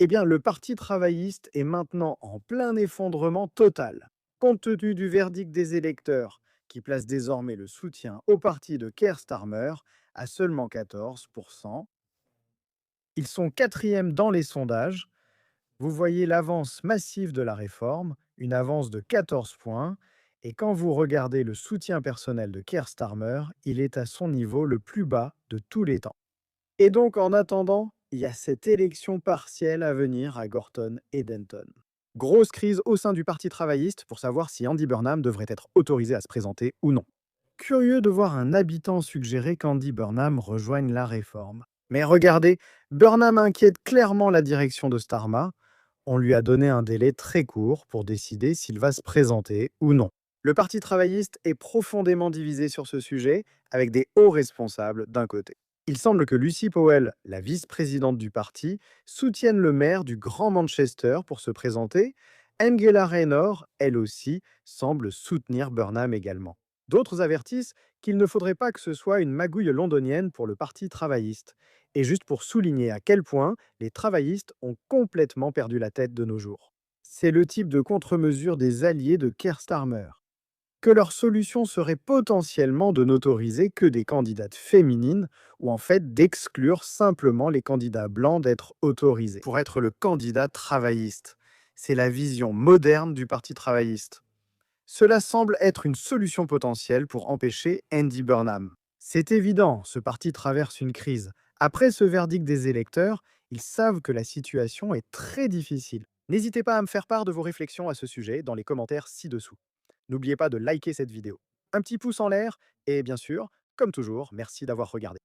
Eh bien, le Parti travailliste est maintenant en plein effondrement total. Compte tenu du verdict des électeurs, qui place désormais le soutien au parti de Keir Starmer à seulement 14%, ils sont quatrième dans les sondages. Vous voyez l'avance massive de la réforme, une avance de 14 points, et quand vous regardez le soutien personnel de Keir Starmer, il est à son niveau le plus bas de tous les temps. Et donc, en attendant, il y a cette élection partielle à venir à Gorton et Denton. Grosse crise au sein du Parti travailliste pour savoir si Andy Burnham devrait être autorisé à se présenter ou non. Curieux de voir un habitant suggérer qu'Andy Burnham rejoigne la réforme. Mais regardez, Burnham inquiète clairement la direction de Starma. On lui a donné un délai très court pour décider s'il va se présenter ou non. Le Parti travailliste est profondément divisé sur ce sujet, avec des hauts responsables d'un côté. Il semble que Lucy Powell, la vice-présidente du parti, soutienne le maire du Grand Manchester pour se présenter. Angela Rayner, elle aussi, semble soutenir Burnham également. D'autres avertissent qu'il ne faudrait pas que ce soit une magouille londonienne pour le Parti travailliste. Et juste pour souligner à quel point les travaillistes ont complètement perdu la tête de nos jours. C'est le type de contre-mesure des alliés de Keir Starmer. Que leur solution serait potentiellement de n'autoriser que des candidates féminines ou en fait d'exclure simplement les candidats blancs d'être autorisés pour être le candidat travailliste. C'est la vision moderne du Parti travailliste. Cela semble être une solution potentielle pour empêcher Andy Burnham. C'est évident, ce parti traverse une crise. Après ce verdict des électeurs, ils savent que la situation est très difficile. N'hésitez pas à me faire part de vos réflexions à ce sujet dans les commentaires ci-dessous. N'oubliez pas de liker cette vidéo. Un petit pouce en l'air et bien sûr, comme toujours, merci d'avoir regardé.